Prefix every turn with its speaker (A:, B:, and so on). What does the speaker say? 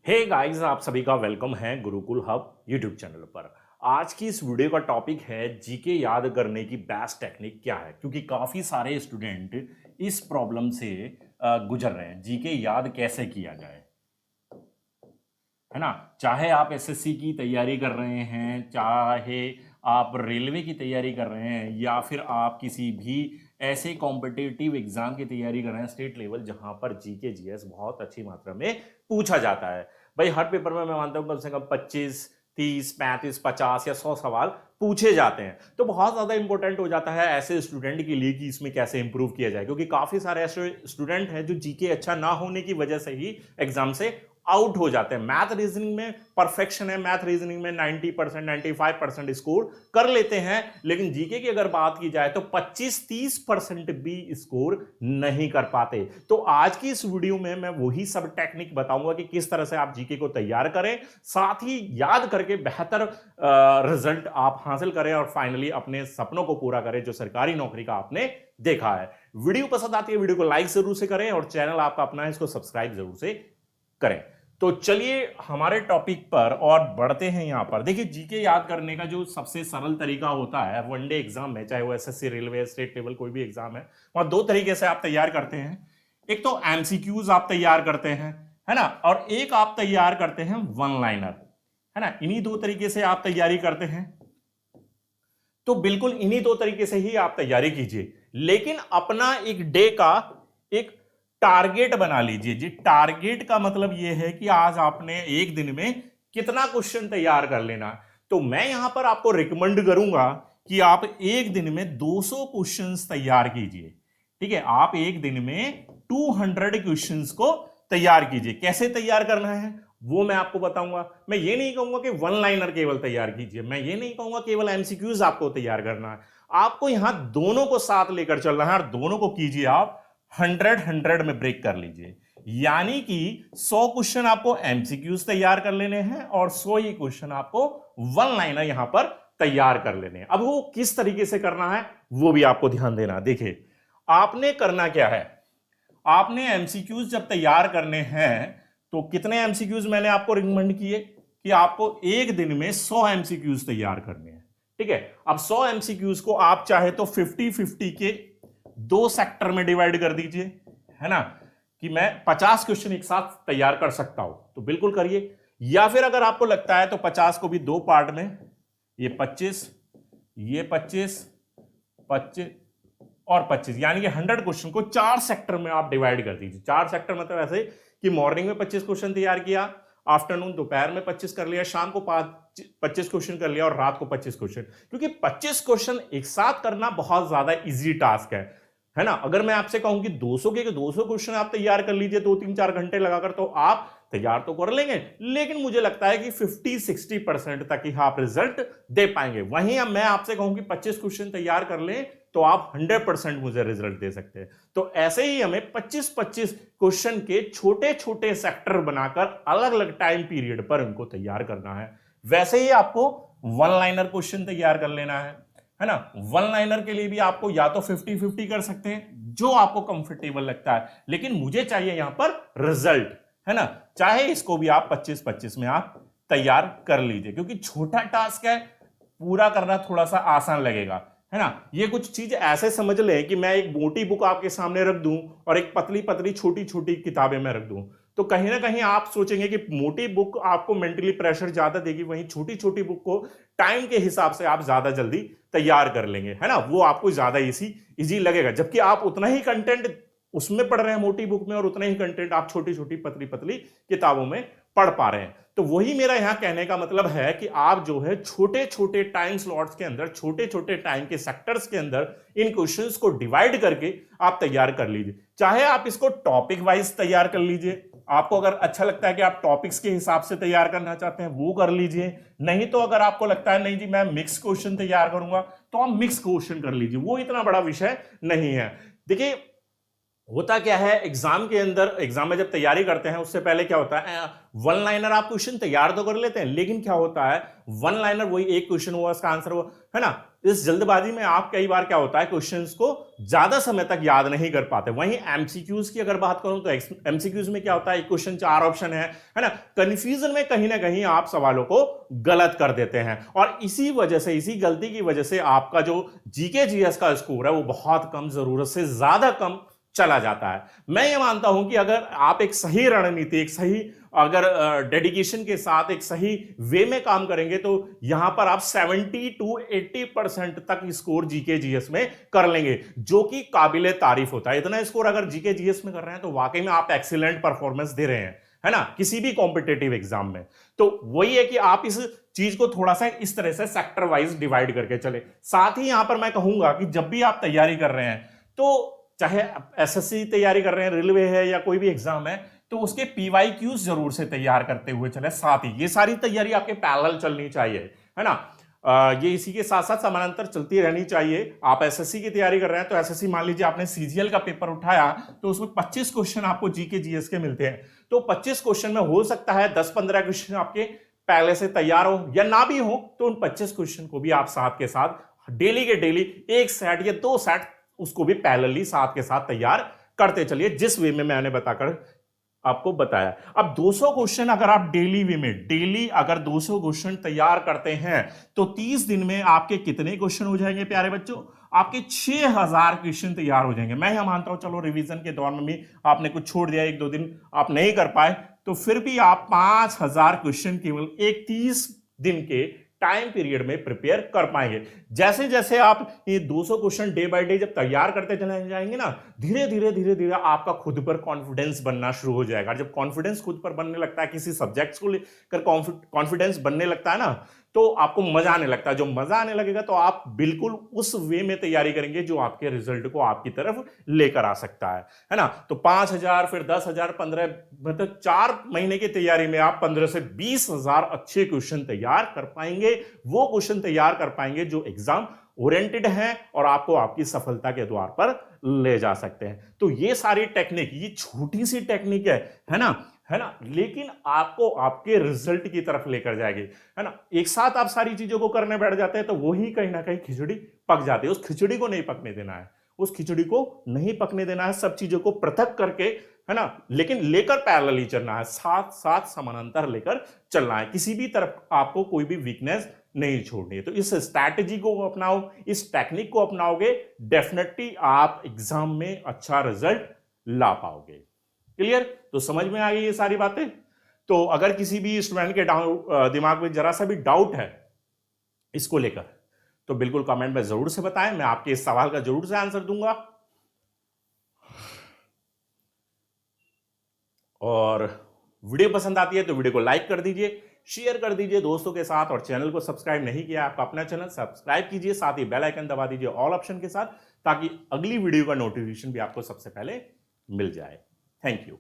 A: Hey guys, आप सभी का वेलकम है गुरुकुल हब यूट्यूब चैनल पर। आज की इस वीडियो का टॉपिक है जीके याद करने की बेस्ट टेक्निक क्या है, क्योंकि काफ़ी सारे स्टूडेंट इस प्रॉब्लम से गुजर रहे हैं। जीके याद कैसे किया जाए, है ना। चाहे आप एसएससी की तैयारी कर रहे हैं, चाहे आप रेलवे की तैयारी कर रहे हैं, या फिर आप किसी भी ऐसे कॉम्पिटिटिव एग्जाम की तैयारी कर रहे हैं स्टेट लेवल, जहां पर जीके जीएस बहुत अच्छी मात्रा में पूछा जाता है। भाई हर पेपर में मैं मानता हूं कम से कम 25, 30, 35, 50 या 100 सवाल पूछे जाते हैं। तो बहुत ज्यादा इंपॉर्टेंट हो जाता है ऐसे स्टूडेंट के लिए कि इसमें कैसे इंप्रूव किया जाए, क्योंकि काफी सारे ऐसे स्टूडेंट हैं जो जीके अच्छा ना होने की वजह से ही एग्जाम से आउट हो जाते हैं। मैथ रीजनिंग में परफेक्शन है, मैथ रीजनिंग में 90%, 95% स्कोर कर लेते हैं, लेकिन जीके की अगर बात की जाए तो 25-30% भी स्कोर नहीं कर पाते। तो आज की इस वीडियो में मैं वही सब टेक्निक बताऊंगा कि किस तरह से आप जीके को तैयार करें, साथ ही याद करके बेहतर रिजल्ट आप हासिल करें और फाइनली अपने सपनों को पूरा करें जो सरकारी नौकरी का आपने देखा है। वीडियो पसंद आती है, वीडियो को लाइक जरूर से करें और चैनल आपका अपना है, इसको सब्सक्राइब जरूर से करें। तो चलिए हमारे टॉपिक पर और बढ़ते हैं। यहां पर देखिए, जीके याद करने का जो सबसे सरल तरीका होता है वनडे एग्जाम में, चाहे वो एसएससी, रेलवे, स्टेट लेवल कोई भी एग्जाम है, वहां दो तरीके से आप तैयार करते हैं। एक तो एमसीक्यूज आप तैयार करते हैं, है ना, और एक आप तैयार करते हैं वन लाइनर, है ना। इन्हीं दो तरीके से आप तैयारी करते हैं। तो बिल्कुल इन्हीं दो तरीके से ही आप तैयारी कीजिए, लेकिन अपना एक डे का एक टारगेट बना लीजिए जी। टारगेट का मतलब यह है कि आज आपने एक दिन में कितना क्वेश्चन तैयार कर लेना। तो मैं यहां पर आपको रिकमेंड करूंगा कि आप एक दिन में 200 क्वेश्चंस तैयार कीजिए। ठीक है, आप एक दिन में 200 क्वेश्चंस को तैयार कीजिए। कैसे तैयार करना है वो मैं आपको बताऊंगा। मैं ये नहीं कहूंगा कि वन लाइनर केवल तैयार कीजिए, मैं ये नहीं कहूंगा केवल एमसीक्यूज आपको तैयार करना है। आपको यहां दोनों को साथ लेकर चलना है और दोनों को कीजिए आप 100 में ब्रेक कर लीजिए। यानी कि 100 क्वेश्चन आपको एमसीक्यूज तैयार कर लेने हैं और 100 ही क्वेश्चन आपको वन लाइनर यहां पर तैयार कर लेने हैं। अब वो किस तरीके से करना है वो भी आपको ध्यान देना। देखिए, आपने करना क्या है, आपने एमसीक्यूज जब तैयार करने हैं तो कितने एमसीक्यूज मैंने आपको रिकमेंड किए कि आपको एक दिन में 100 एमसीक्यूज तैयार करने हैं। ठीक है, अब 100 एमसीक्यूज को आप चाहे तो 50-50 के दो सेक्टर में डिवाइड कर दीजिए, है ना, कि मैं 50 क्वेश्चन एक साथ तैयार कर सकता हूं, तो बिल्कुल करिए। या फिर अगर आपको लगता है तो 50 को भी दो पार्ट में, ये 25, ये 25, 25 और 25, यानी कि 100 क्वेश्चन को 4 सेक्टर में आप डिवाइड कर दीजिए। 4 सेक्टर मतलब ऐसे कि मॉर्निंग में 25 क्वेश्चन तैयार किया, आफ्टरनून दोपहर में 25 कर लिया, शाम को 25 क्वेश्चन कर लिया और रात को 25 क्वेश्चन। क्योंकि 25 क्वेश्चन एक साथ करना बहुत ज्यादा इजी टास्क है ना। अगर मैं आपसे कहूं कि 200 के 200 क्वेश्चन आप तैयार कर लीजिए 2-3-4 घंटे लगाकर, तो आप तैयार तो कर लेंगे, लेकिन मुझे लगता है कि 50-60% तक ही आप रिजल्ट दे पाएंगे। वहीं अब मैं आपसे कहूं कि 25 क्वेश्चन तैयार कर लें तो आप 100% मुझे रिजल्ट दे सकते हैं। तो ऐसे ही हमें 25-25 क्वेश्चन के छोटे छोटे सेक्टर बनाकर अलग अलग टाइम पीरियड पर इनको तैयार करना है। वैसे ही आपको वन लाइनर क्वेश्चन तैयार कर लेना है ना। वन लाइनर के लिए भी आपको या तो 50-50 कर सकते हैं, जो आपको कंफर्टेबल लगता है, लेकिन मुझे चाहिए यहां पर रिजल्ट, है ना। चाहे इसको भी आप 25-25 में आप तैयार कर लीजिए, क्योंकि छोटा टास्क है, पूरा करना थोड़ा सा आसान लगेगा, है ना। ये कुछ चीज ऐसे समझ लें कि मैं एक मोटी बुक आपके सामने रख दूं और एक पतली पतली छोटी छोटी किताबें मैं रख दूं, तो कहीं ना कहीं आप सोचेंगे कि मोटी बुक आपको मेंटली प्रेशर ज्यादा देगी, वहीं छोटी छोटी बुक को टाइम के हिसाब से आप ज्यादा जल्दी तैयार कर लेंगे, है ना। वो आपको ज्यादा इजी लगेगा, जबकि आप उतना ही कंटेंट उसमें पढ़ रहे हैं मोटी बुक में और उतना ही कंटेंट आप छोटी छोटी पतली पतली किताबों में पढ़ पा रहे हैं। तो वही मेरा यहां कहने का मतलब है कि आप जो है छोटे छोटे टाइम स्लॉट्स के अंदर, छोटे छोटे टाइम के सेक्टर्स के अंदर इन क्वेश्चंस को डिवाइड करके आप तैयार कर लीजिए। चाहे आप इसको टॉपिक वाइज तैयार कर लीजिए, आपको अगर अच्छा लगता है कि आप टॉपिक्स के हिसाब से तैयार करना चाहते हैं वो कर लीजिए। नहीं तो अगर आपको लगता है नहीं जी मैं मिक्स क्वेश्चन तैयार करूंगा, तो आप मिक्स क्वेश्चन कर लीजिए, वो इतना बड़ा विषय नहीं है। देखिए, होता क्या है एग्जाम के अंदर, एग्जाम में जब तैयारी करते हैं उससे पहले क्या होता है, वन लाइनर आप क्वेश्चन तैयार तो कर लेते हैं, लेकिन क्या होता है वन लाइनर वही एक क्वेश्चन हुआ, उसका आंसर हुआ, है ना। इस जल्दबाजी में आप कई बार क्या होता है क्वेश्चंस को ज्यादा समय तक याद नहीं कर पाते। वहीं एमसीक्यूज की अगर बात करूं तो एमसीक्यूज में क्या होता है, एक क्वेश्चन 4 ऑप्शन है ना। कंफ्यूजन में कहीं ना कहीं आप सवालों को गलत कर देते हैं और इसी वजह से, इसी गलती की वजह से आपका जो जीके जीएस का स्कोर है वो बहुत कम, जरूरत से ज्यादा कम चला जाता है। मैं ये मानता हूं कि अगर आप एक सही रणनीति, एक सही अगर डेडिकेशन के साथ एक सही वे में काम करेंगे तो यहां पर आप 70 to 80% तक स्कोर जीके जीएस में कर लेंगे, जो कि काबिले तारीफ होता है। इतना स्कोर अगर जीके जीएस में कर रहे हैं तो वाकई में आप एक्सीलेंट परफॉर्मेंस दे रहे हैं, है ना, किसी भी कॉम्पिटेटिव एग्जाम में। तो वही है कि आप इस चीज को थोड़ा सा इस तरह से सेक्टर वाइज डिवाइड करके चले। साथ ही यहां पर मैं कहूंगा कि जब भी आप तैयारी कर रहे हैं, तो चाहे एसएससी तैयारी कर रहे हैं, रेलवे है या कोई भी एग्जाम है, तो उसके पीवाईक्यूज जरूर से तैयार करते हुए चले। साथ ही ये सारी तैयारी आपके पैरेलल चलनी चाहिए, है ना। ये इसी के साथ साथ समानांतर चलती रहनी चाहिए। आप एसएससी की तैयारी कर रहे हैं तो एसएससी, मान लीजिए आपने सीजीएल का पेपर उठाया तो उसमें 25 क्वेश्चन आपको जीके जीएस के मिलते हैं। तो 25 क्वेश्चन में हो सकता है 10-15 क्वेश्चन आपके पहले से तैयार हो या ना भी हो, तो उन 25 क्वेश्चन को भी आप साथ के साथ डेली के डेली 1 सेट या 2 सेट उसको भी पैरेलली साथ के साथ तैयार करते चलिए, जिस वे में मैंने बताकर आपको बताया। अब 200 क्वेश्चन अगर आप डेली वे में, डेली अगर 200 क्वेश्चन तैयार करते हैं तो 30 दिन में आपके कितने क्वेश्चन हो जाएंगे प्यारे बच्चों? आपके 6000 क्वेश्चन तैयार हो जाएंगे। मैं यह मानता हूं, चलो रिवीजन के दौरान में भी आपने कुछ छोड़ दिया, 1-2 दिन आप नहीं कर पाए, तो फिर भी आप 5000 क्वेश्चन केवल एक 30 दिन के टाइम पीरियड में प्रिपेयर कर पाएंगे। जैसे जैसे आप ये 200 क्वेश्चन डे बाय डे जब तैयार करते चले जाएंगे ना, धीरे धीरे आपका खुद पर कॉन्फिडेंस बनना शुरू हो जाएगा। जब कॉन्फिडेंस खुद पर बनने लगता है, किसी सब्जेक्ट्स को लेकर कॉन्फिडेंस बनने लगता है ना, तो आपको मजा आने लगता है। जो मजा आने लगेगा तो आप बिल्कुल उस वे में तैयारी करेंगे जो आपके रिजल्ट को आपकी तरफ लेकर आ सकता है ना। तो 5000, फिर 10,000, 15, मतलब 4 महीने की तैयारी में आप 15 से 20,000 अच्छे क्वेश्चन तैयार कर पाएंगे। वो क्वेश्चन तैयार कर पाएंगे जो एग्जाम ओरिएंटेड हैं और आपको आपकी सफलता के द्वार पर ले जा सकते हैं। तो ये सारी टेक्निक, ये छोटी सी टेक्निक है ना, लेकिन आपको आपके रिजल्ट की तरफ लेकर जाएगी, है ना। एक साथ आप सारी चीजों को करने बैठ जाते हैं तो वही कहीं ना कहीं खिचड़ी पक जाती है। उस खिचड़ी को नहीं पकने देना है, उस खिचड़ी को नहीं पकने देना है। सब चीजों को पृथक करके, है ना, लेकिन लेकर पैरेलल ही चलना है, साथ साथ समानांतर लेकर चलना है। किसी भी तरफ आपको कोई भी वीकनेस नहीं छोड़नी है। तो इस स्ट्रैटेजी को अपनाओ, इस टेक्निक को अपनाओगे, डेफिनेटली आप एग्जाम में अच्छा रिजल्ट ला पाओगे। क्लियर? तो समझ में आ गई ये सारी बातें। तो अगर किसी भी स्टूडेंट के दिमाग में जरा सा भी डाउट है इसको लेकर, तो बिल्कुल कमेंट में जरूर से बताएं, मैं आपके इस सवाल का जरूर से आंसर दूंगा। और वीडियो पसंद आती है तो वीडियो को लाइक कर दीजिए, शेयर कर दीजिए दोस्तों के साथ, और चैनल को सब्सक्राइब नहीं किया आपका अपना चैनल सब्सक्राइब कीजिए, साथ ही बेल आइकन दबा दीजिए ऑल ऑप्शन के साथ, ताकि अगली वीडियो का नोटिफिकेशन भी आपको सबसे पहले मिल जाए। Thank you.